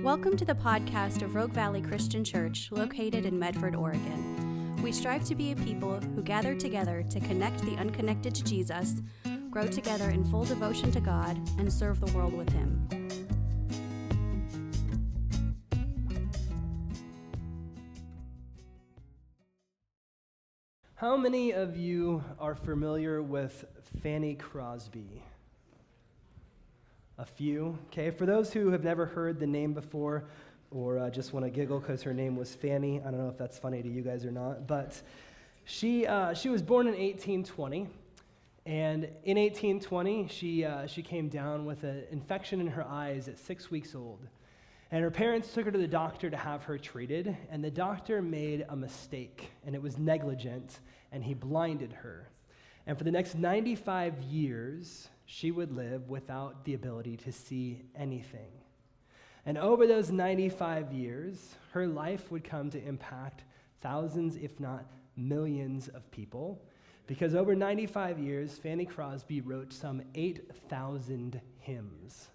Welcome to the podcast of Rogue Valley Christian Church, located in Medford, Oregon. We strive to be a people who gather together to connect the unconnected to Jesus, grow together in full devotion to God, and serve the world with Him. How many of you are familiar with Fanny Crosby? A few. Okay, for those who have never heard the name before or just want to giggle because her name was Fanny, I don't know if that's funny to you guys or not, but she was born in 1820, and in 1820 she came down with an infection in her eyes at 6 weeks old. And her parents took her to the doctor to have her treated, and the doctor made a mistake, and it was negligent, and he blinded her. And for the next 95 years, she would live without the ability to see anything. And over those 95 years, her life would come to impact thousands, if not millions of people, because over 95 years, Fanny Crosby wrote some 8,000 hymns.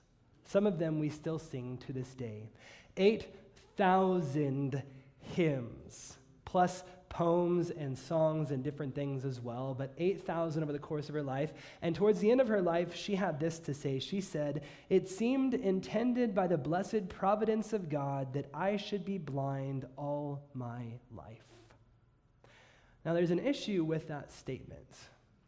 Some of them we still sing to this day. 8,000 hymns, plus poems and songs and different things as well, but 8,000 over the course of her life. And towards the end of her life, she had this to say. She said, "It seemed intended by the blessed providence of God that I should be blind all my life." Now, there's an issue with that statement.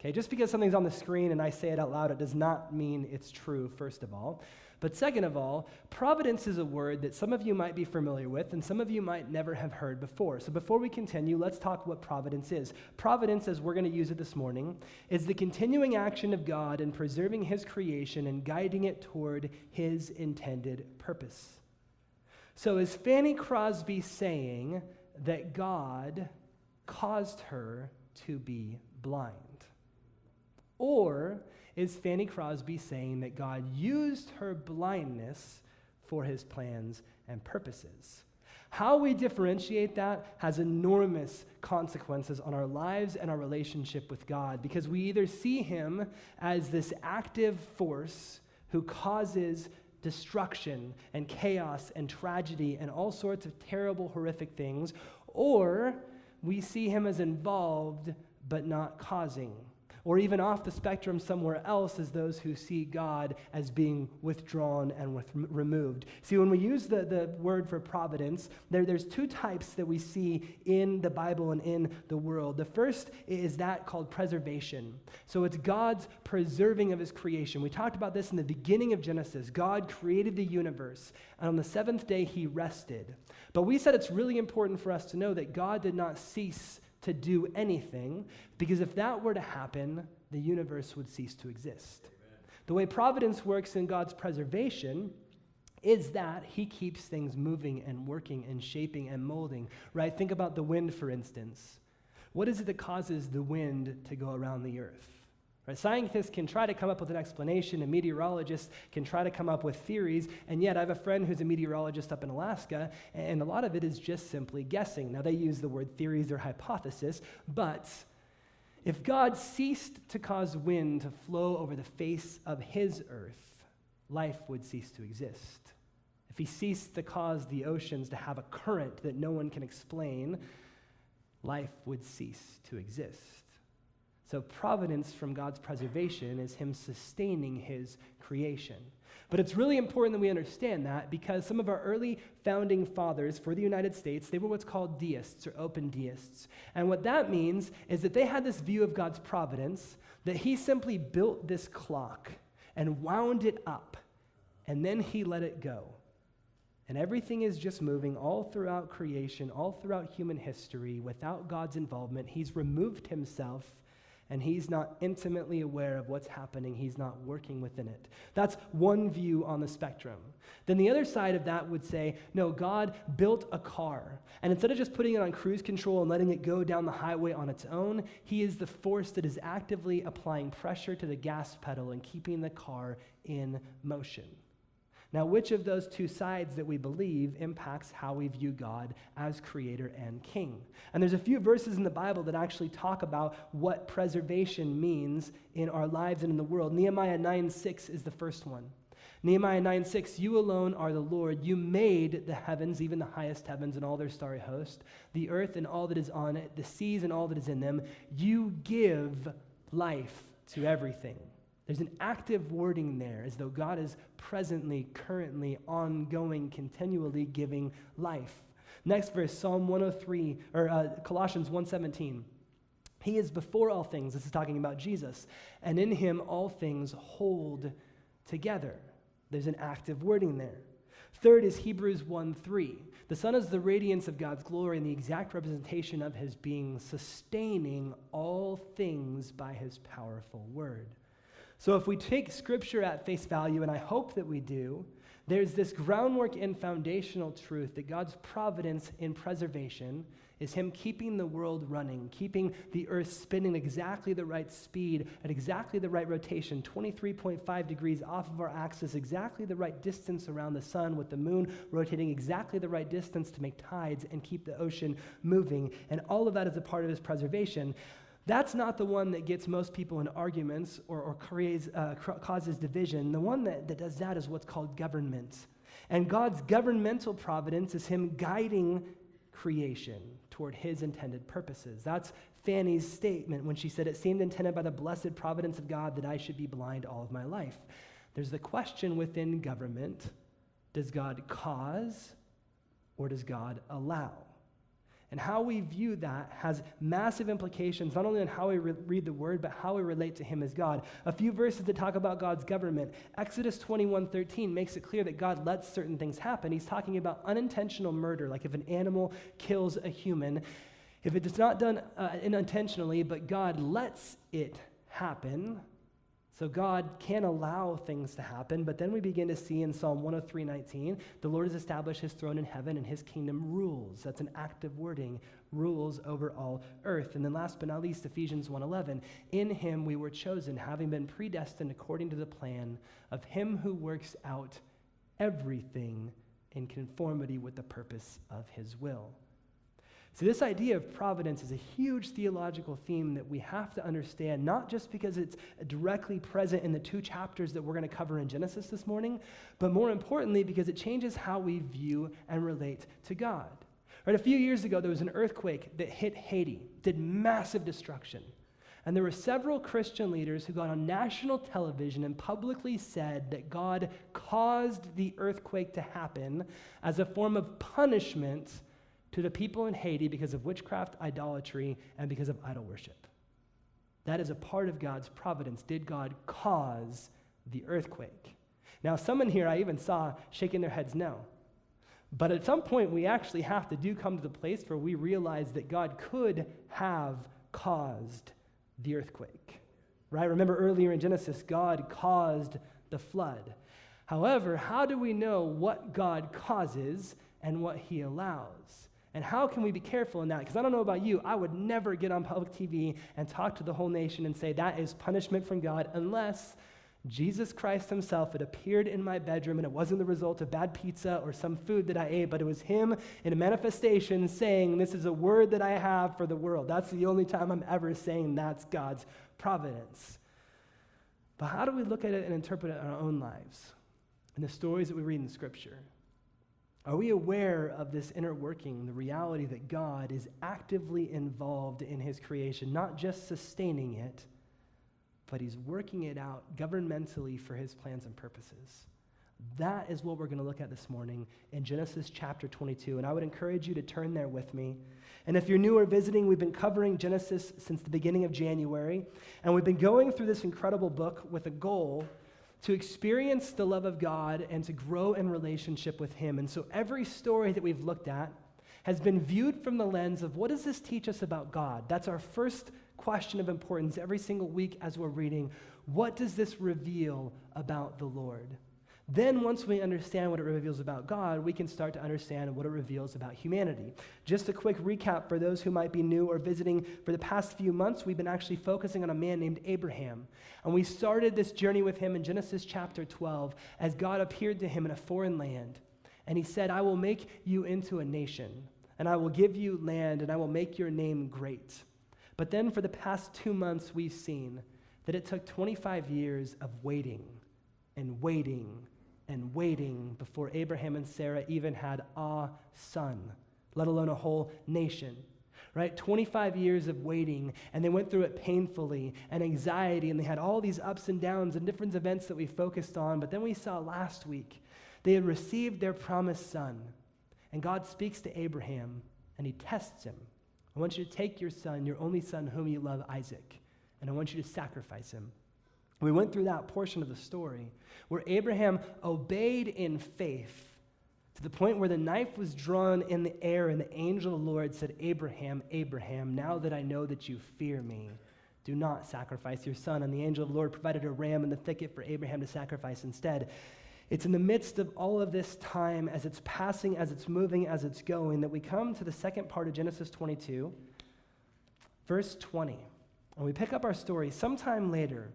Okay, just because something's on the screen and I say it out loud, it does not mean it's true, first of all. But second of all, providence is a word that some of you might be familiar with and some of you might never have heard before. So before we continue, let's talk what providence is. Providence, as we're going to use it this morning, is the continuing action of God in preserving His creation and guiding it toward His intended purpose. So is Fanny Crosby saying that God caused her to be blind? Or is Fanny Crosby saying that God used her blindness for His plans and purposes? How we differentiate that has enormous consequences on our lives and our relationship with God, because we either see Him as this active force who causes destruction and chaos and tragedy and all sorts of terrible, horrific things, or we see Him as involved but not causing. Or even off the spectrum somewhere else as those who see God as being withdrawn and removed. See, when we use the word for providence, there's two types that we see in the Bible and in the world. The first is that called preservation. So it's God's preserving of His creation. We talked about this in the beginning of Genesis. God created the universe, and on the seventh day He rested. But we said it's really important for us to know that God did not cease to do anything, because if that were to happen, the universe would cease to exist. Amen. The way providence works in God's preservation is that He keeps things moving and working and shaping and molding, right? Think about the wind, for instance. What is it that causes the wind to go around the earth? Right? Scientists can try to come up with an explanation, and meteorologists can try to come up with theories, and yet I have a friend who's a meteorologist up in Alaska, and a lot of it is just simply guessing. Now, they use the word theories or hypothesis, but if God ceased to cause wind to flow over the face of His earth, life would cease to exist. If He ceased to cause the oceans to have a current that no one can explain, life would cease to exist. So providence from God's preservation is Him sustaining His creation. But it's really important that we understand that, because some of our early founding fathers for the United States, they were what's called deists or open deists. And what that means is that they had this view of God's providence, that He simply built this clock and wound it up, and then He let it go. And everything is just moving all throughout creation, all throughout human history, without God's involvement. He's removed Himself, and He's not intimately aware of what's happening. He's not working within it. That's one view on the spectrum. Then the other side of that would say, no, God built a car, and instead of just putting it on cruise control and letting it go down the highway on its own, He is the force that is actively applying pressure to the gas pedal and keeping the car in motion. Now, which of those two sides that we believe impacts how we view God as creator and king? And there's a few verses in the Bible that actually talk about what preservation means in our lives and in the world. Nehemiah 9:6 is the first one. Nehemiah 9:6, you alone are the Lord. You made the heavens, even the highest heavens and all their starry host, the earth and all that is on it, the seas and all that is in them. You give life to everything. There's an active wording there, as though God is presently, currently, ongoing, continually giving life. Next verse, Psalm 103, or Colossians 1:17. He is before all things. This is talking about Jesus. And in him all things hold together. There's an active wording there. Third is Hebrews 1:3. The Son is the radiance of God's glory and the exact representation of his being, sustaining all things by his powerful word. So if we take Scripture at face value, and I hope that we do, there's this groundwork and foundational truth that God's providence in preservation is him keeping the world running, keeping the earth spinning exactly the right speed at exactly the right rotation, 23.5 degrees off of our axis, exactly the right distance around the sun, with the moon rotating exactly the right distance to make tides and keep the ocean moving. And all of that is a part of his preservation. That's not the one that gets most people in arguments or causes division. The one that does that is what's called government. And God's governmental providence is him guiding creation toward his intended purposes. That's Fanny's statement when she said, it seemed intended by the blessed providence of God that I should be blind all of my life. There's the question within government, does God cause or does God allow? And how we view that has massive implications, not only on how we read the word, but how we relate to him as God. A few verses that talk about God's government. Exodus 21:13 makes it clear that God lets certain things happen. He's talking about unintentional murder, like if an animal kills a human. If it's not done unintentionally, but God lets it happen, so God can allow things to happen, but then we begin to see in Psalm 103:19, the Lord has established his throne in heaven and his kingdom rules. That's an active wording, rules over all earth. And then last but not least, Ephesians 1:11, in him we were chosen, having been predestined according to the plan of him who works out everything in conformity with the purpose of his will. So this idea of providence is a huge theological theme that we have to understand, not just because it's directly present in the 2 chapters that we're going to cover in Genesis this morning, but more importantly, because it changes how we view and relate to God. Right, a few years ago, there was an earthquake that hit Haiti, did massive destruction. And there were several Christian leaders who got on national television and publicly said that God caused the earthquake to happen as a form of punishment to the people in Haiti because of witchcraft, idolatry, and because of idol worship. That is a part of God's providence. Did God cause the earthquake? Now, some in here I even saw shaking their heads no. But at some point, we actually have to come to the place where we realize that God could have caused the earthquake. Right? Remember earlier in Genesis, God caused the flood. However, how do we know what God causes and what he allows? And how can we be careful in that? Because I don't know about you, I would never get on public TV and talk to the whole nation and say that is punishment from God unless Jesus Christ himself had appeared in my bedroom and it wasn't the result of bad pizza or some food that I ate, but it was him in a manifestation saying, this is a word that I have for the world. That's the only time I'm ever saying that's God's providence. But how do we look at it and interpret it in our own lives, in the stories that we read in Scripture? Are we aware of this inner working, the reality that God is actively involved in his creation, not just sustaining it, but he's working it out governmentally for his plans and purposes? That is what we're going to look at this morning in Genesis chapter 22, and I would encourage you to turn there with me. And if you're new or visiting, we've been covering Genesis since the beginning of January, and we've been going through this incredible book with a goal to experience the love of God and to grow in relationship with him. And so every story that we've looked at has been viewed from the lens of what does this teach us about God? That's our first question of importance every single week as we're reading. What does this reveal about the Lord? Then once we understand what it reveals about God, we can start to understand what it reveals about humanity. Just a quick recap for those who might be new or visiting. For the past few months, we've been actually focusing on a man named Abraham. And we started this journey with him in Genesis chapter 12 as God appeared to him in a foreign land. And he said, I will make you into a nation, and I will give you land, and I will make your name great. But then for the past 2 months, we've seen that it took 25 years of waiting and waiting and waiting before Abraham and Sarah even had a son, let alone a whole nation. Right? 25 years of waiting, and they went through it painfully and anxiety, and they had all these ups and downs and different events that we focused on. But then we saw last week, they had received their promised son, and God speaks to Abraham, and he tests him. I want you to take your son, your only son whom you love, Isaac, and I want you to sacrifice him. We went through that portion of the story where Abraham obeyed in faith to the point where the knife was drawn in the air and the angel of the Lord said, Abraham, Abraham, now that I know that you fear me, do not sacrifice your son. And the angel of the Lord provided a ram in the thicket for Abraham to sacrifice instead. It's in the midst of all of this time, as it's passing, as it's moving, as it's going, that we come to the second part of Genesis 22, verse 20. And we pick up our story. Sometime later,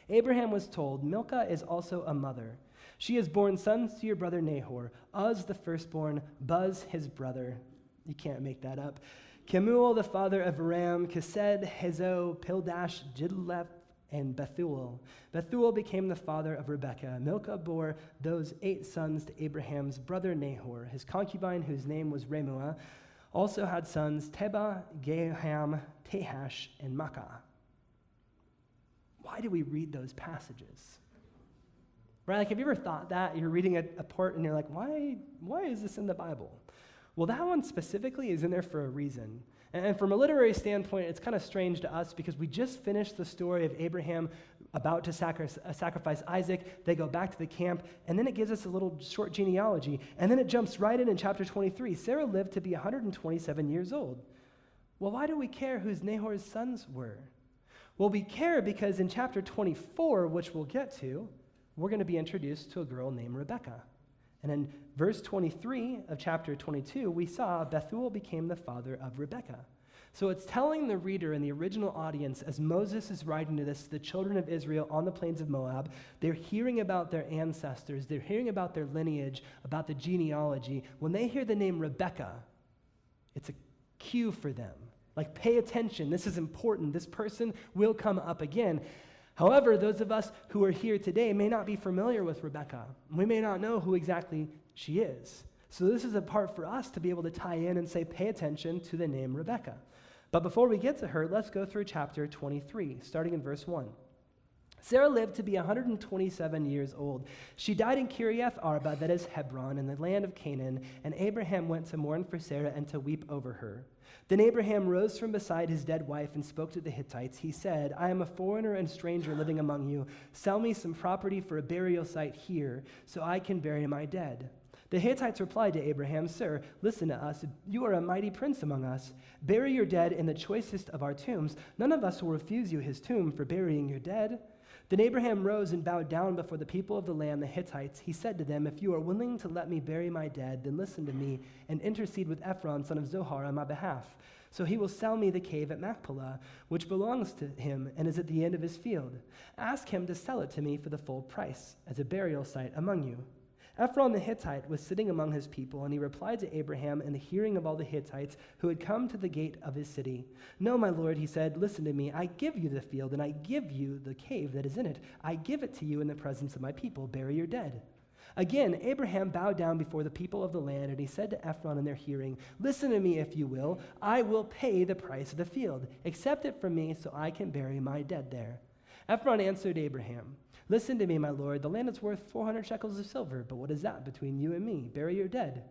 Abraham was told, Milcah is also a mother. She has borne sons to your brother Nahor, Uz the firstborn, Buz his brother. You can't make that up. Kemuel the father of Aram, Kesed, Hazo, Pildash, Jidleth, and Bethuel. Bethuel became the father of Rebekah. Milcah bore those 8 sons to Abraham's brother Nahor. His concubine, whose name was Remuah, also had sons Teba, Gaham, Tehash, and Makkah. Why do we read those passages? Right? Like, have you ever thought that? You're reading a part and you're like, why is this in the Bible? Well, that one specifically is in there for a reason. And from a literary standpoint, it's kind of strange to us because we just finished the story of Abraham about to sacrifice Isaac. They go back to the camp, and then it gives us a little short genealogy. And then it jumps right in chapter 23. Sarah lived to be 127 years old. Well, why do we care whose Nahor's sons were? Well, we care because in chapter 24, which we'll get to, we're going to be introduced to a girl named Rebekah. And in verse 23 of chapter 22, we saw Bethuel became the father of Rebekah. So it's telling the reader and the original audience, as Moses is writing to this, the children of Israel on the plains of Moab, they're hearing about their ancestors, they're hearing about their lineage, about the genealogy. When they hear the name Rebekah, it's a cue for them. Like, pay attention, this is important, this person will come up again. However, those of us who are here today may not be familiar with Rebekah. We may not know who exactly she is. So this is a part for us to be able to tie in and say, pay attention to the name Rebekah. But before we get to her, let's go through chapter 23, starting in verse 1. Sarah lived to be 127 years old. She died in Kiriath Arba, that is Hebron, in the land of Canaan, and Abraham went to mourn for Sarah and to weep over her. Then Abraham rose from beside his dead wife and spoke to the Hittites. He said, I am a foreigner and stranger living among you. Sell me some property for a burial site here, so I can bury my dead. The Hittites replied to Abraham, Sir, listen to us. You are a mighty prince among us. Bury your dead in the choicest of our tombs. None of us will refuse you his tomb for burying your dead. Then Abraham rose and bowed down before the people of the land, the Hittites. He said to them, If you are willing to let me bury my dead, then listen to me and intercede with Ephron, son of Zohar, on my behalf. So he will sell me the cave at Machpelah, which belongs to him and is at the end of his field. Ask him to sell it to me for the full price, as a burial site among you. Ephron the Hittite was sitting among his people, and he replied to Abraham in the hearing of all the Hittites who had come to the gate of his city. No, my lord, he said, listen to me. I give you the field, and I give you the cave that is in it. I give it to you in the presence of my people. Bury your dead. Again, Abraham bowed down before the people of the land, and he said to Ephron in their hearing, Listen to me, if you will. I will pay the price of the field. Accept it from me so I can bury my dead there. Ephron answered Abraham, Listen to me, my lord. The land is worth 400 shekels of silver, but what is that between you and me? Bury your dead.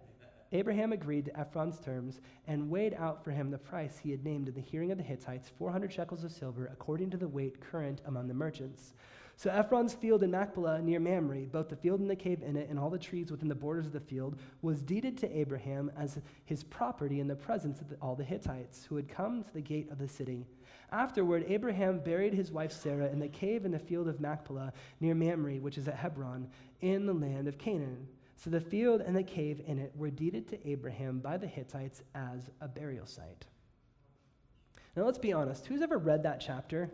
Abraham agreed to Ephron's terms and weighed out for him the price he had named in the hearing of the Hittites, 400 shekels of silver, according to the weight current among the merchants. So Ephron's field in Machpelah near Mamre, both the field and the cave in it and all the trees within the borders of the field, was deeded to Abraham as his property in the presence of all the Hittites who had come to the gate of the city. Afterward, Abraham buried his wife Sarah in the cave in the field of Machpelah near Mamre, which is at Hebron, in the land of Canaan. So the field and the cave in it were deeded to Abraham by the Hittites as a burial site. Now let's be honest, who's ever read that chapter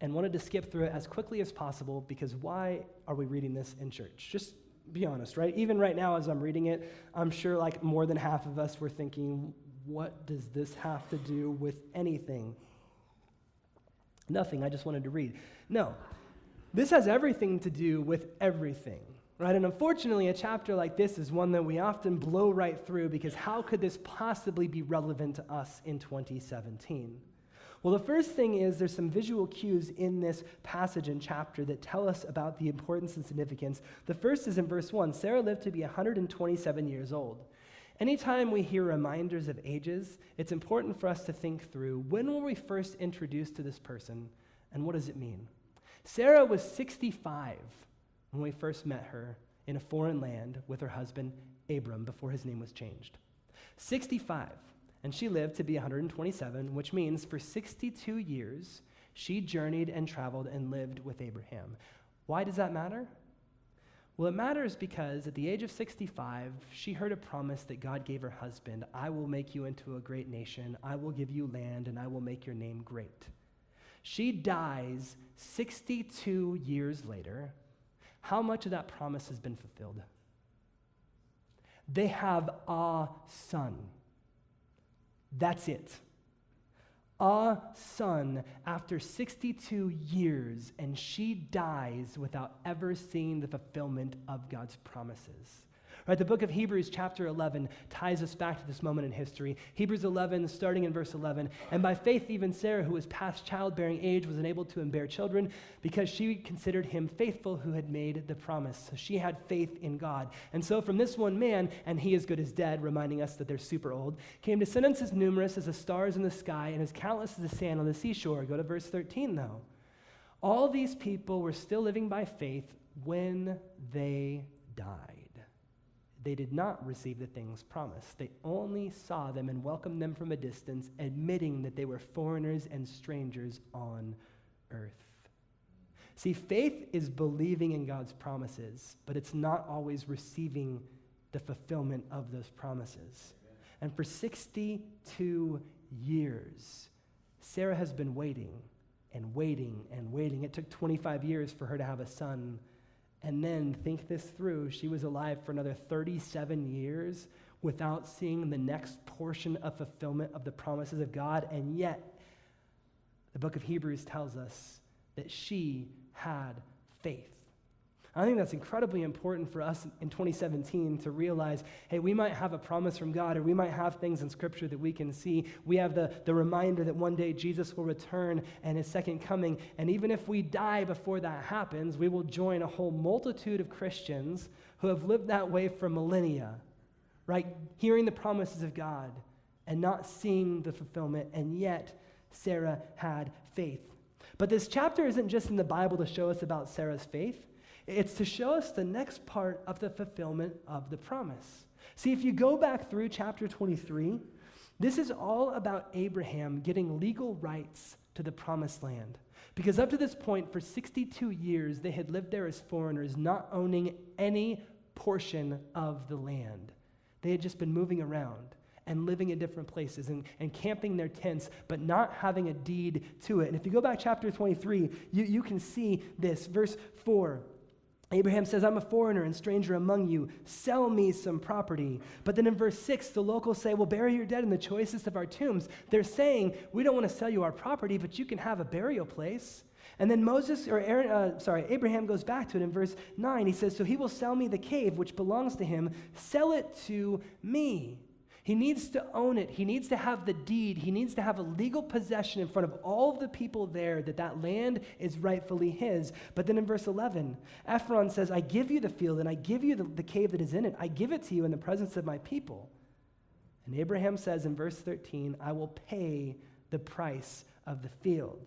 and wanted to skip through it as quickly as possible because why are we reading this in church? Just be honest, right? Even right now as I'm reading it, I'm sure like more than half of us were thinking, what does this have to do with anything? Nothing, I just wanted to read. No, this has everything to do with everything, Right? And unfortunately, a chapter like this is one that we often blow right through because how could this possibly be relevant to us in 2017? Well, the first thing is there's some visual cues in this passage and chapter that tell us about the importance and significance. The first is in verse 1. Sarah lived to be 127 years old. Anytime we hear reminders of ages, it's important for us to think through, when were we first introduced to this person, and what does it mean? Sarah was 65 when we first met her in a foreign land with her husband, Abram, before his name was changed. 65. And she lived to be 127, which means for 62 years, she journeyed and traveled and lived with Abraham. Why does that matter? Well, it matters because at the age of 65, she heard a promise that God gave her husband, I will make you into a great nation, I will give you land, and I will make your name great. She dies 62 years later. How much of that promise has been fulfilled? They have a son. That's it. A son after 62 years, and she dies without ever seeing the fulfillment of God's promises. Right, the book of Hebrews chapter 11 ties us back to this moment in history. Hebrews 11, starting in verse 11. And by faith, even Sarah, who was past childbearing age, was enabled to bear children because she considered him faithful who had made the promise. So she had faith in God. And so from this one man, and he as good as dead, reminding us that they're super old, came descendants as numerous as the stars in the sky and as countless as the sand on the seashore. Go to verse 13, though. All these people were still living by faith when they died. They did not receive the things promised. They only saw them and welcomed them from a distance, admitting that they were foreigners and strangers on earth. See, faith is believing in God's promises, but it's not always receiving the fulfillment of those promises. And for 62 years, Sarah has been waiting and waiting and waiting. It took 25 years for her to have a son. And then, think this through, she was alive for another 37 years without seeing the next portion of fulfillment of the promises of God, and yet, the book of Hebrews tells us that she had faith. I think that's incredibly important for us in 2017 to realize, hey, we might have a promise from God, or we might have things in Scripture that we can see. We have the reminder that one day Jesus will return and his second coming, and even if we die before that happens, we will join a whole multitude of Christians who have lived that way for millennia, right? Hearing the promises of God and not seeing the fulfillment, and yet Sarah had faith. But this chapter isn't just in the Bible to show us about Sarah's faith. It's to show us the next part of the fulfillment of the promise. See, if you go back through chapter 23, this is all about Abraham getting legal rights to the promised land. Because up to this point, for 62 years, they had lived there as foreigners, not owning any portion of the land. They had just been moving around and living in different places and camping their tents, but not having a deed to it. And if you go back chapter 23, you can see this. Verse 4. Abraham says, I'm a foreigner and stranger among you. Sell me some property. But then in verse 6, the locals say, well, bury your dead in the choicest of our tombs. They're saying, we don't want to sell you our property, but you can have a burial place. And then Abraham goes back to it in verse 9. He says, so he will sell me the cave which belongs to him. Sell it to me. He needs to own it. He needs to have the deed. He needs to have a legal possession in front of all of the people there that land is rightfully his. But then in verse 11, Ephron says, I give you the field and I give you the cave that is in it. I give it to you in the presence of my people. And Abraham says in verse 13, I will pay the price of the field.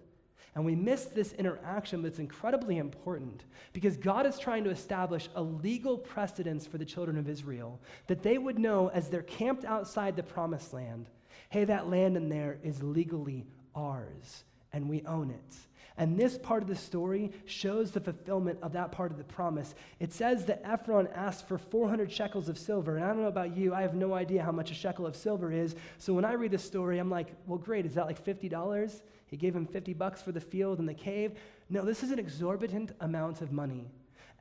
And we miss this interaction that's incredibly important because God is trying to establish a legal precedence for the children of Israel that they would know as they're camped outside the promised land, hey, that land in there is legally ours and we own it. And this part of the story shows the fulfillment of that part of the promise. It says that Ephron asked for 400 shekels of silver. And I don't know about you, I have no idea how much a shekel of silver is. So when I read the story, I'm like, well, great, is that like $50? He gave him $50 for the field and the cave. No, this is an exorbitant amount of money.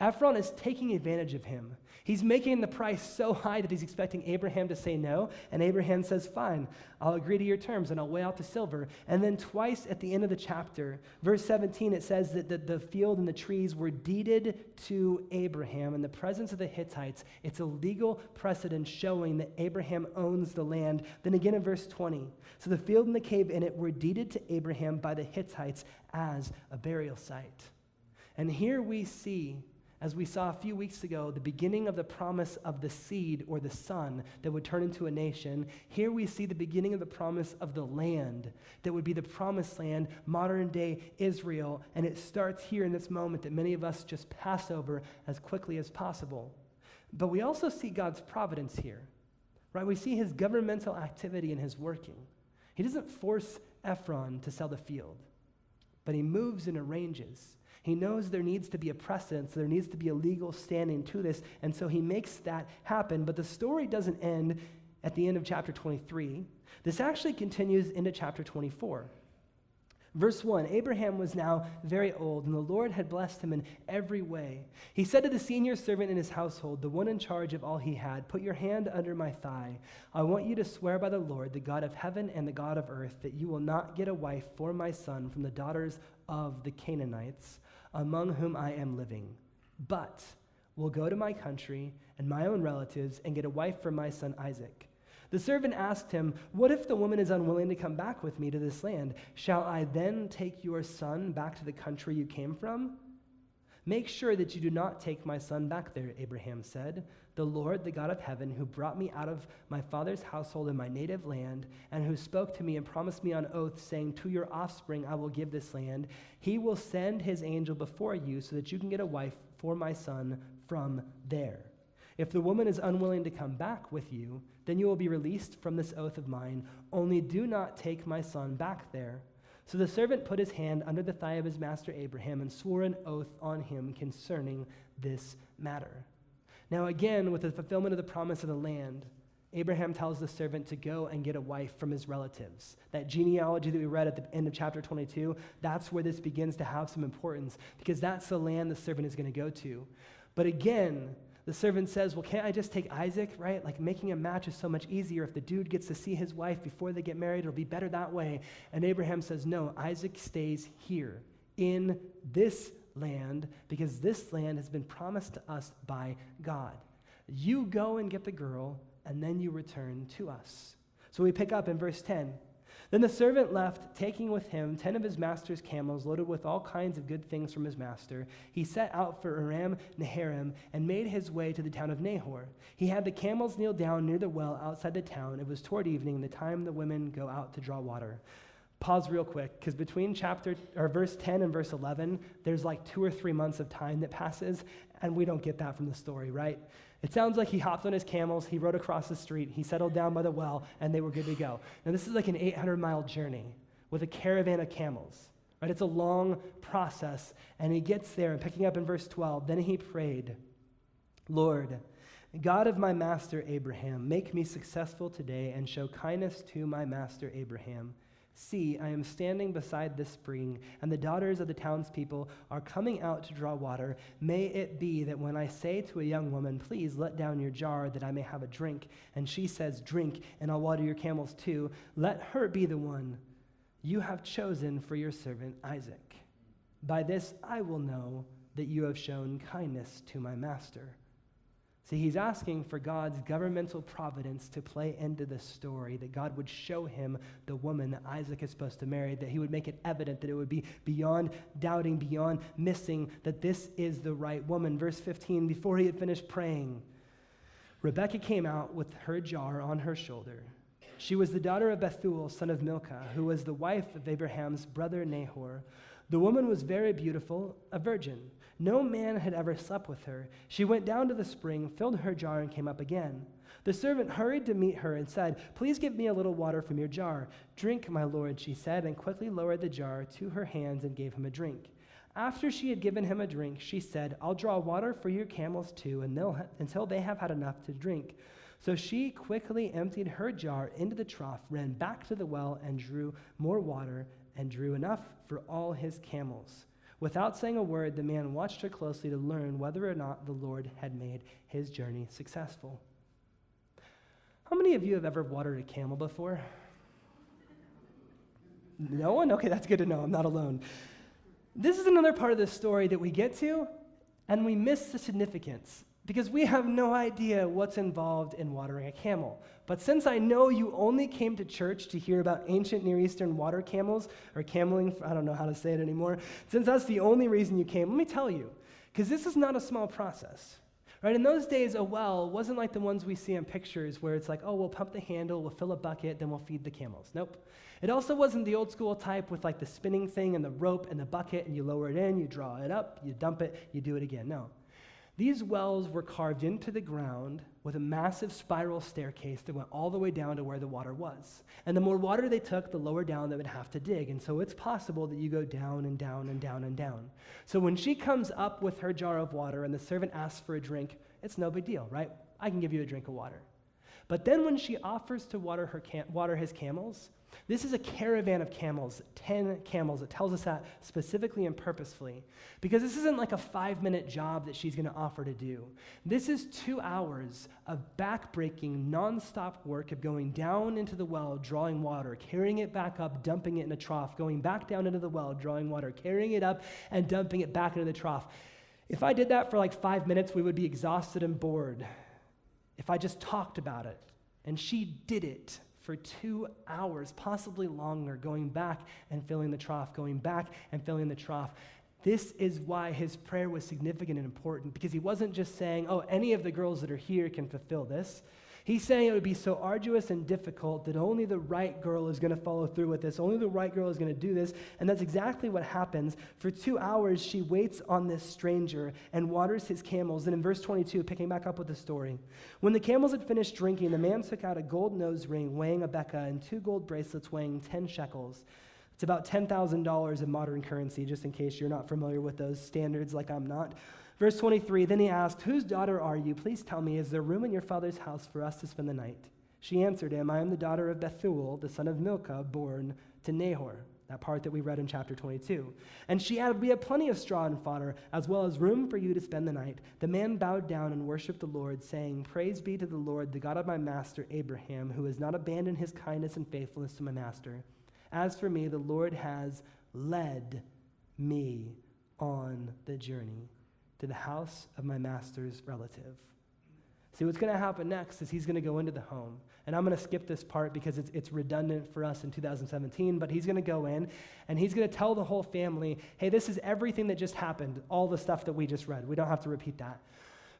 Ephron is taking advantage of him. He's making the price so high that he's expecting Abraham to say no, and Abraham says, fine, I'll agree to your terms, and I'll weigh out the silver. And then twice at the end of the chapter, verse 17, it says that the field and the trees were deeded to Abraham in the presence of the Hittites. It's a legal precedent showing that Abraham owns the land. Then again in verse 20, so the field and the cave in it were deeded to Abraham by the Hittites as a burial site. And here we see, as we saw a few weeks ago, the beginning of the promise of the seed or the son that would turn into a nation. Here we see the beginning of the promise of the land that would be the promised land, modern day Israel. And it starts here in this moment that many of us just pass over as quickly as possible. But we also see God's providence here, right? We see his governmental activity and his working. He doesn't force Ephron to sell the field, but he moves and arranges. He knows there needs to be a precedent, so there needs to be a legal standing to this, and so he makes that happen. But the story doesn't end at the end of chapter 23. This actually continues into chapter 24. Verse 1, Abraham was now very old, and the Lord had blessed him in every way. He said to the senior servant in his household, the one in charge of all he had, put your hand under my thigh. I want you to swear by the Lord, the God of heaven and the God of earth, that you will not get a wife for my son from the daughters of the Canaanites, among whom I am living, but will go to my country and my own relatives and get a wife for my son Isaac. The servant asked him, what if the woman is unwilling to come back with me to this land? Shall I then take your son back to the country you came from? Make sure that you do not take my son back there, Abraham said. The Lord, the God of heaven, who brought me out of my father's household in my native land, and who spoke to me and promised me on oath, saying, to your offspring I will give this land, he will send his angel before you so that you can get a wife for my son from there. If the woman is unwilling to come back with you, then you will be released from this oath of mine. Only do not take my son back there. So the servant put his hand under the thigh of his master Abraham and swore an oath on him concerning this matter. Now again, with the fulfillment of the promise of the land, Abraham tells the servant to go and get a wife from his relatives. That genealogy that we read at the end of chapter 22, that's where this begins to have some importance, because that's the land the servant is going to go to. But again, the servant says, well, can't I just take Isaac, right? Like making a match is so much easier. If the dude gets to see his wife before they get married, it'll be better that way. And Abraham says, no, Isaac stays here in this land because this land has been promised to us by God. You go and get the girl, and then you return to us. So we pick up in verse 10. Then the servant left, taking with him 10 of his master's camels loaded with all kinds of good things from his master. He set out for Aram Naharaim and made his way to the town of Nahor. He had the camels kneel down near the well outside the town. It was toward evening, the time the women go out to draw water. Pause real quick, because between verse 10 and verse 11, there's like 2 or 3 months of time that passes, and we don't get that from the story, right? It sounds like he hopped on his camels, he rode across the street, he settled down by the well, and they were good to go. Now, this is like an 800-mile journey with a caravan of camels, right? It's a long process, and he gets there, and picking up in verse 12, then he prayed, Lord, God of my master Abraham, make me successful today and show kindness to my master Abraham. See, I am standing beside this spring, and the daughters of the townspeople are coming out to draw water. May it be that when I say to a young woman, please let down your jar that I may have a drink, and she says, drink, and I'll water your camels too, let her be the one you have chosen for your servant Isaac. By this I will know that you have shown kindness to my master. See, he's asking for God's governmental providence to play into the story, that God would show him the woman that Isaac is supposed to marry, that he would make it evident, that it would be beyond doubting, beyond missing, that this is the right woman. Verse 15, before he had finished praying, Rebekah came out with her jar on her shoulder. She was the daughter of Bethuel, son of Milcah, who was the wife of Abraham's brother Nahor. The woman was very beautiful, a virgin. No man had ever slept with her. She went down to the spring, filled her jar, and came up again. The servant hurried to meet her and said, please give me a little water from your jar. Drink, my lord, she said, and quickly lowered the jar to her hands and gave him a drink. After she had given him a drink, she said, I'll draw water for your camels too, until they have had enough to drink. So she quickly emptied her jar into the trough, ran back to the well, and drew more water, and drew enough for all his camels. Without saying a word, the man watched her closely to learn whether or not the Lord had made his journey successful. How many of you have ever watered a camel before? No one? Okay, that's good to know. I'm not alone. This is another part of the story that we get to, and we miss the significance because we have no idea what's involved in watering a camel. But since I know you only came to church to hear about ancient Near Eastern water camels, or cameling, I don't know how to say it anymore, since that's the only reason you came, let me tell you, because this is not a small process. Right? In those days, a well wasn't like the ones we see in pictures where it's like, oh, we'll pump the handle, we'll fill a bucket, then we'll feed the camels. Nope. It also wasn't the old school type with like the spinning thing and the rope and the bucket, and you lower it in, you draw it up, you dump it, you do it again. No. These wells were carved into the ground with a massive spiral staircase that went all the way down to where the water was. And the more water they took, the lower down they would have to dig. And so it's possible that you go down and down and down and down. So when she comes up with her jar of water and the servant asks for a drink, it's no big deal, right? I can give you a drink of water. But then when she offers to water his camels, this is a caravan of camels, 10 camels. It tells us that specifically and purposefully, because this isn't like a 5-minute job that she's going to offer to do. This is 2 hours of back-breaking, nonstop work of going down into the well, drawing water, carrying it back up, dumping it in a trough, going back down into the well, drawing water, carrying it up, and dumping it back into the trough. If I did that for like 5 minutes, we would be exhausted and bored. If I just talked about it, and she did it for 2 hours, possibly longer, going back and filling the trough, going back and filling the trough. This is why his prayer was significant and important, because he wasn't just saying, oh, any of the girls that are here can fulfill this. He's saying it would be so arduous and difficult that only the right girl is going to follow through with this. Only the right girl is going to do this. And that's exactly what happens. For 2 hours, she waits on this stranger and waters his camels. And in verse 22, picking back up with the story, when the camels had finished drinking, the man took out a gold nose ring weighing a beka and 2 gold bracelets weighing 10 shekels. It's about $10,000 in modern currency, just in case you're not familiar with those standards like I'm not. Verse 23, then he asked, whose daughter are you? Please tell me, is there room in your father's house for us to spend the night? She answered him, I am the daughter of Bethuel, the son of Milcah, born to Nahor. That part that we read in chapter 22. And she added, we have plenty of straw and fodder, as well as room for you to spend the night. The man bowed down and worshipped the Lord, saying, praise be to the Lord, the God of my master Abraham, who has not abandoned his kindness and faithfulness to my master. As for me, the Lord has led me on the journey to the house of my master's relative. See, what's going to happen next is he's going to go into the home. And I'm going to skip this part because it's redundant for us in 2017, but he's going to go in and he's going to tell the whole family, hey, this is everything that just happened, all the stuff that we just read. We don't have to repeat that.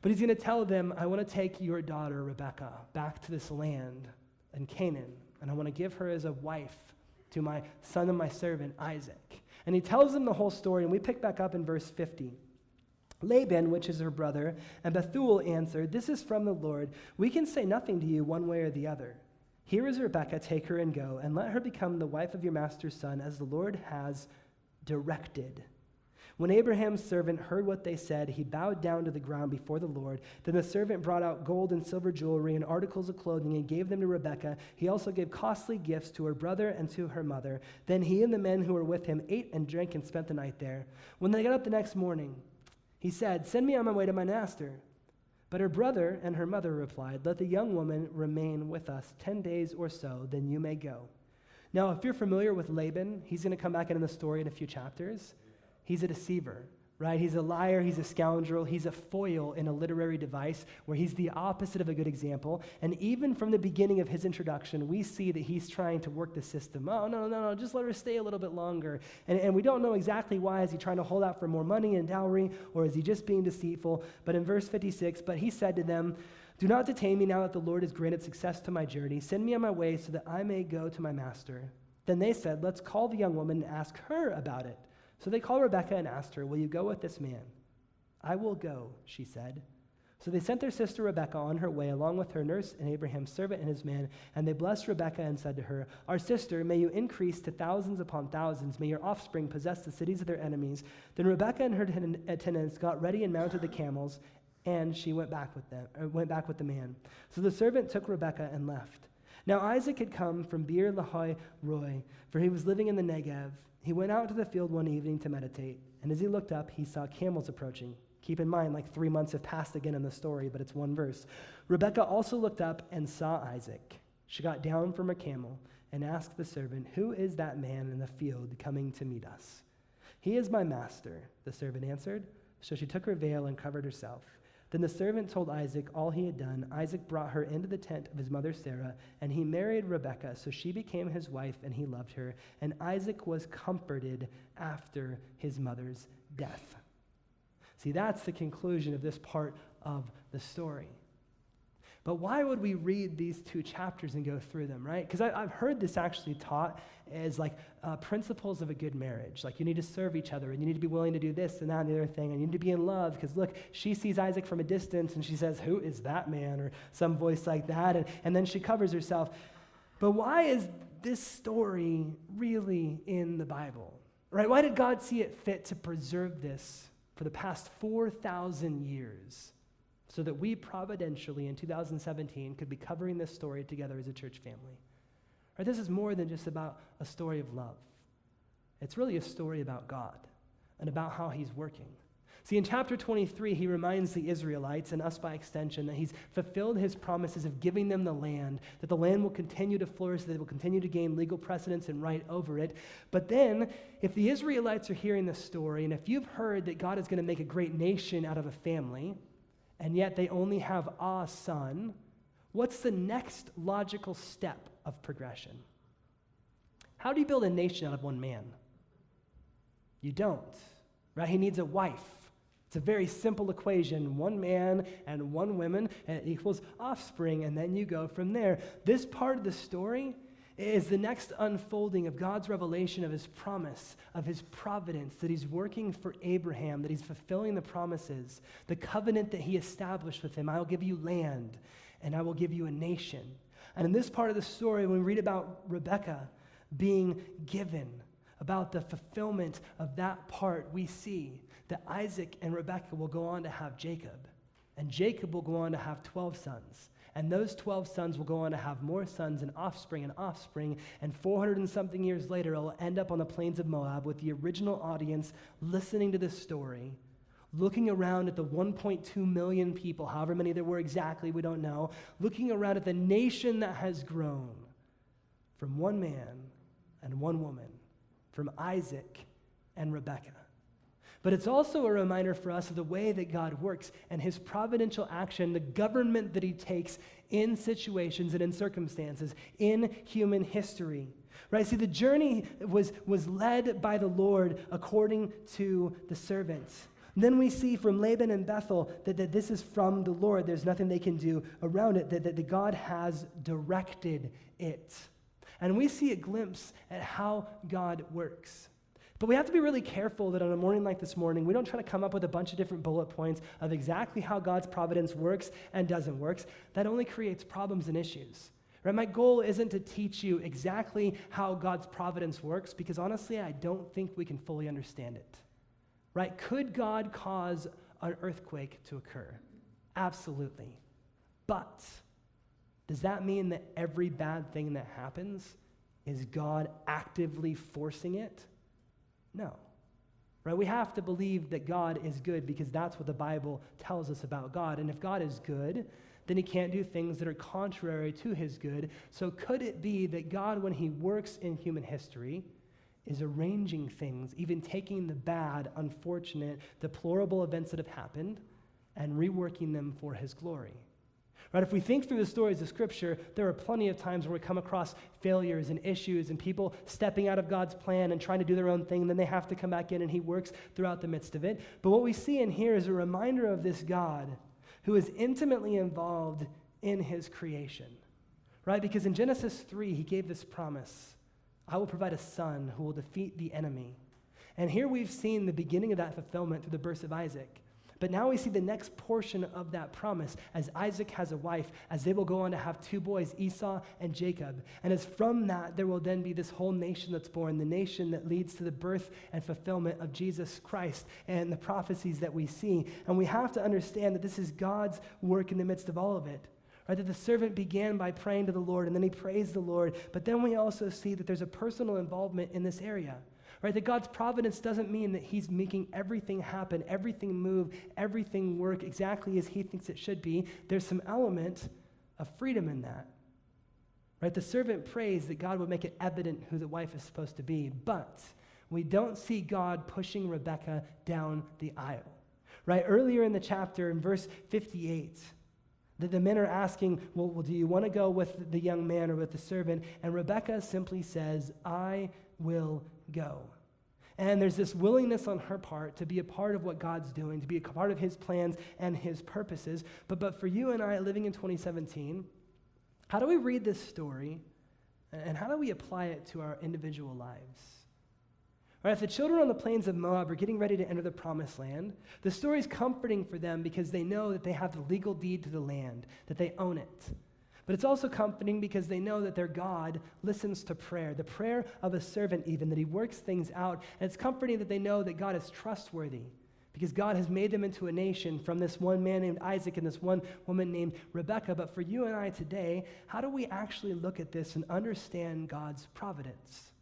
But he's going to tell them, I want to take your daughter, Rebekah, back to this land in Canaan, and I want to give her as a wife to my son and my servant, Isaac. And he tells them the whole story, and we pick back up in verse 50. Laban, which is her brother, and Bethuel answered, this is from the Lord. We can say nothing to you one way or the other. Here is Rebekah, take her and go, and let her become the wife of your master's son, as the Lord has directed. When Abraham's servant heard what they said, he bowed down to the ground before the Lord. Then the servant brought out gold and silver jewelry and articles of clothing and gave them to Rebekah. He also gave costly gifts to her brother and to her mother. Then he and the men who were with him ate and drank and spent the night there. When they got up the next morning, he said, send me on my way to my master. But her brother and her mother replied, let the young woman remain with us 10 days or so, then you may go. Now, if you're familiar with Laban, he's going to come back in the story in a few chapters. He's a deceiver, right? He's a liar, he's a scoundrel, he's a foil in a literary device where he's the opposite of a good example. And even from the beginning of his introduction, we see that he's trying to work the system. Oh, no, just let her stay a little bit longer. And we don't know exactly why. Is he trying to hold out for more money and dowry, or is he just being deceitful? But in verse 56, but he said to them, do not detain me now that the Lord has granted success to my journey. Send me on my way so that I may go to my master. Then they said, let's call the young woman and ask her about it. So they called Rebekah and asked her, will you go with this man? I will go, she said. So they sent their sister Rebekah on her way, along with her nurse and Abraham's servant and his man, and they blessed Rebekah and said to her, our sister, may you increase to thousands upon thousands. May your offspring possess the cities of their enemies. Then Rebekah and her attendants got ready and mounted the camels, and she went back with the man. So the servant took Rebekah and left. Now Isaac had come from Beer Lahai Roi, for he was living in the Negev. He went out to the field one evening to meditate, and as he looked up, he saw camels approaching. Keep in mind, like 3 months have passed again in the story, but it's one verse. Rebekah also looked up and saw Isaac. She got down from her camel and asked the servant, "Who is that man in the field coming to meet us?" "He is my master," the servant answered. So she took her veil and covered herself. Then the servant told Isaac all he had done. Isaac brought her into the tent of his mother Sarah, and he married Rebekah, so she became his wife, and he loved her. And Isaac was comforted after his mother's death. See, that's the conclusion of this part of the story. But why would we read these 2 chapters and go through them, right? Because I've heard this actually taught as like principles of a good marriage. Like you need to serve each other, and you need to be willing to do this and that and the other thing, and you need to be in love, because look, she sees Isaac from a distance, and she says, "Who is that man?" or some voice like that, and then she covers herself. But why is this story really in the Bible, right? Why did God see it fit to preserve this for the past 4,000 years? So that we providentially in 2017 could be covering this story together as a church family. Right? This is more than just about a story of love. It's really a story about God and about how he's working. See, in chapter 23, he reminds the Israelites, and us by extension, that he's fulfilled his promises of giving them the land, that the land will continue to flourish, that they will continue to gain legal precedence and right over it. But then, if the Israelites are hearing this story, and if you've heard that God is going to make a great nation out of a family, and yet they only have a son, what's the next logical step of progression? How do you build a nation out of one man? You don't, right? He needs a wife. It's a very simple equation, 1 man and 1 woman, and it equals offspring, and then you go from there. This part of the story is the next unfolding of God's revelation of his promise, of his providence, that he's working for Abraham, that he's fulfilling the promises, the covenant that he established with him. I will give you land, and I will give you a nation. And in this part of the story, when we read about Rebekah being given, about the fulfillment of that part, we see that Isaac and Rebekah will go on to have Jacob, and Jacob will go on to have 12 sons. And those 12 sons will go on to have more sons and offspring, and 400 and something years later, it will end up on the plains of Moab with the original audience listening to this story, looking around at the 1.2 million people, however many there were exactly, we don't know, looking around at the nation that has grown from 1 man and 1 woman, from Isaac and Rebekah. But it's also a reminder for us of the way that God works and his providential action, the government that he takes in situations and in circumstances, in human history. Right? See, the journey was led by the Lord according to the servants. And then we see from Laban and Bethel that this is from the Lord. There's nothing they can do around it, that God has directed it. And we see a glimpse at how God works. But we have to be really careful that on a morning like this morning, we don't try to come up with a bunch of different bullet points of exactly how God's providence works and doesn't work. That only creates problems and issues. Right? My goal isn't to teach you exactly how God's providence works, because honestly, I don't think we can fully understand it. Right? Could God cause an earthquake to occur? Absolutely. But does that mean that every bad thing that happens is God actively forcing it? No, right? We have to believe that God is good, because that's what the Bible tells us about God. And if God is good, then he can't do things that are contrary to his good. So could it be that God, when he works in human history, is arranging things, even taking the bad, unfortunate, deplorable events that have happened and reworking them for his glory? Right? If we think through the stories of Scripture, there are plenty of times where we come across failures and issues and people stepping out of God's plan and trying to do their own thing, and then they have to come back in, and he works throughout the midst of it. But what we see in here is a reminder of this God who is intimately involved in his creation. Right? Because in Genesis 3, he gave this promise: I will provide a son who will defeat the enemy. And here we've seen the beginning of that fulfillment through the birth of Isaac. But now we see the next portion of that promise as Isaac has a wife, as they will go on to have 2 boys, Esau and Jacob. And as from that, there will then be this whole nation that's born, the nation that leads to the birth and fulfillment of Jesus Christ and the prophecies that we see. And we have to understand that this is God's work in the midst of all of it. Right? That the servant began by praying to the Lord, and then he praised the Lord. But then we also see that there's a personal involvement in this area. Right? That God's providence doesn't mean that he's making everything happen, everything move, everything work exactly as he thinks it should be. There's some element of freedom in that. Right? The servant prays that God would make it evident who the wife is supposed to be, but we don't see God pushing Rebekah down the aisle. Right? Earlier in the chapter, in verse 58, the men are asking, well, do you want to go with the young man or with the servant? And Rebekah simply says, I will go. And there's this willingness on her part to be a part of what God's doing, to be a part of his plans and his purposes. But for you and I living in 2017, how do we read this story and how do we apply it to our individual lives? Right, if the children on the plains of Moab are getting ready to enter the promised land, the story is comforting for them because they know that they have the legal deed to the land, that they own it. But it's also comforting because they know that their God listens to prayer, the prayer of a servant even, that he works things out. And it's comforting that they know that God is trustworthy because God has made them into a nation from this one man named Isaac and this one woman named Rebekah. But for you and I today, how do we actually look at this and understand God's providence?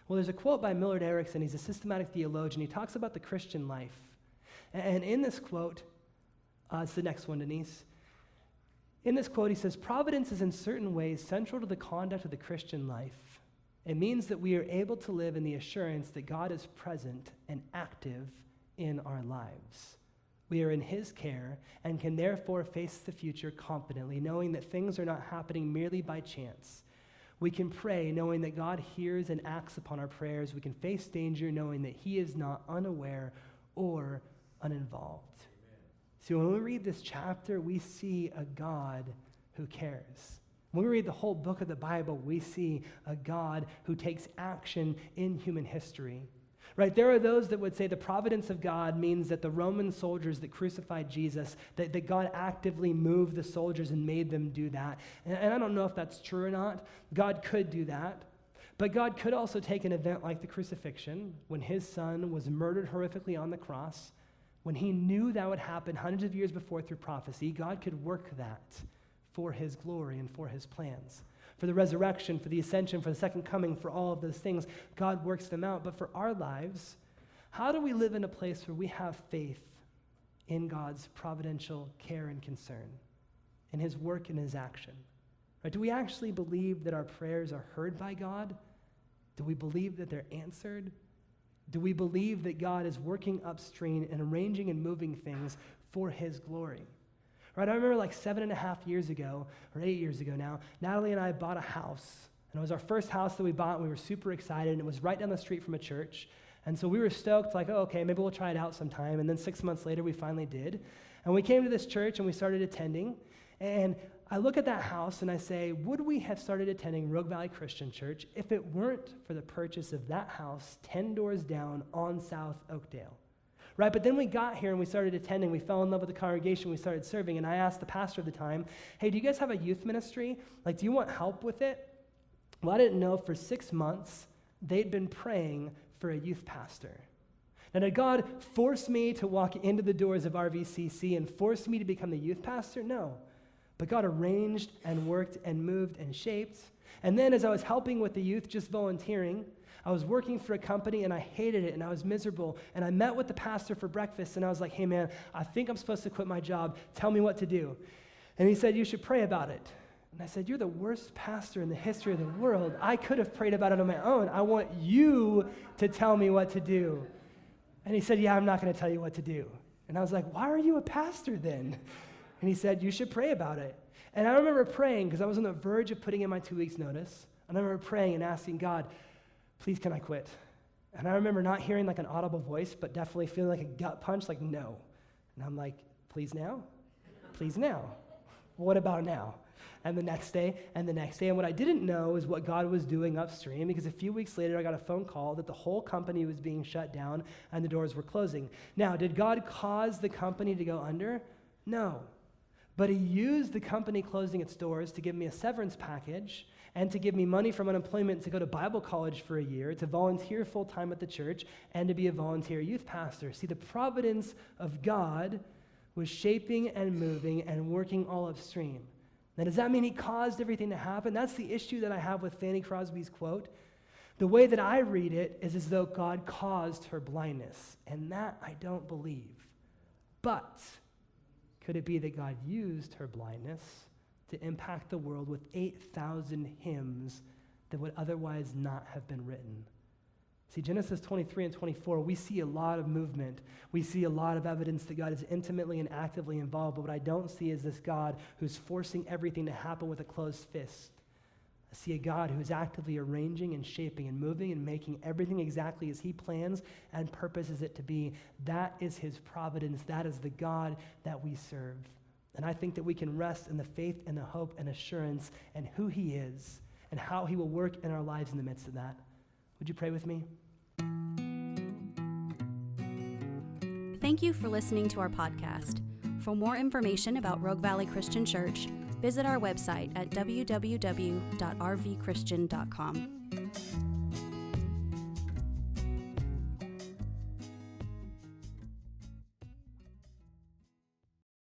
Well, there's a quote by Millard Erickson. He's a systematic theologian. He talks about the Christian life. And in this quote, it's the next one, Denise. In this quote, he says, providence is in certain ways central to the conduct of the Christian life. It means that we are able to live in the assurance that God is present and active in our lives. We are in his care and can therefore face the future confidently, knowing that things are not happening merely by chance. We can pray knowing that God hears and acts upon our prayers. We can face danger knowing that he is not unaware or uninvolved. See, when we read this chapter, we see a God who cares. When we read the whole book of the Bible, we see a God who takes action in human history. Right? There are those that would say the providence of God means that the Roman soldiers that crucified Jesus, that God actively moved the soldiers and made them do that. And I don't know if that's true or not. God could do that. But God could also take an event like the crucifixion, when his son was murdered horrifically on the cross. When he knew that would happen hundreds of years before through prophecy, God could work that for his glory and for his plans. For the resurrection, for the ascension, for the second coming, for all of those things, God works them out. But for our lives, how do we live in a place where we have faith in God's providential care and concern, in his work and his action? Right? Do we actually believe that our prayers are heard by God? Do we believe that they're answered? Do we believe that God is working upstream and arranging and moving things for his glory? Right, I remember like 7.5 years ago, or 8 years ago now, Natalie and I bought a house. And it was our first house that we bought, and we were super excited, and it was right down the street from a church. And so we were stoked, like, oh, okay, maybe we'll try it out sometime. And then 6 months later, we finally did. And we came to this church, and we started attending. And I look at that house, and I say, would we have started attending Rogue Valley Christian Church if it weren't for the purchase of that house 10 doors down on South Oakdale? Right, but then we got here and we started attending. We fell in love with the congregation. We started serving. And I asked the pastor at the time, hey, do you guys have a youth ministry? Like, do you want help with it? Well, I didn't know for 6 months they'd been praying for a youth pastor. Now, did God force me to walk into the doors of RVCC and force me to become the youth pastor? No. But God arranged and worked and moved and shaped. And then as I was helping with the youth, just volunteering, I was working for a company and I hated it and I was miserable. And I met with the pastor for breakfast and I was like, hey man, I think I'm supposed to quit my job. Tell me what to do. And he said, you should pray about it. And I said, you're the worst pastor in the history of the world. I could have prayed about it on my own. I want you to tell me what to do. And he said, yeah, I'm not going to tell you what to do. And I was like, why are you a pastor then? And he said, you should pray about it. And I remember praying because I was on the verge of putting in my 2 weeks notice. And I remember praying and asking God, please, can I quit? And I remember not hearing like an audible voice, but definitely feeling like a gut punch, like no. And I'm like, please now? Please now. What about now? And the next day, and the next day. And what I didn't know is what God was doing upstream, because a few weeks later, I got a phone call that the whole company was being shut down and the doors were closing. Now, did God cause the company to go under? No. But he used the company closing its doors to give me a severance package and to give me money from unemployment to go to Bible college for a year, to volunteer full-time at the church, and to be a volunteer youth pastor. See, the providence of God was shaping and moving and working all upstream. Now, does that mean he caused everything to happen? That's the issue that I have with Fanny Crosby's quote. The way that I read it is as though God caused her blindness, and that I don't believe. But could it be that God used her blindness to impact the world with 8,000 hymns that would otherwise not have been written? See, Genesis 23 and 24, we see a lot of movement. We see a lot of evidence that God is intimately and actively involved, but what I don't see is this God who's forcing everything to happen with a closed fist. I see a God who is actively arranging and shaping and moving and making everything exactly as he plans and purposes it to be. That is his providence. That is the God that we serve. And I think that we can rest in the faith and the hope and assurance and who he is and how he will work in our lives in the midst of that. Would you pray with me? Thank you for listening to our podcast. For more information about Rogue Valley Christian Church, visit our website at www.rvchristian.com.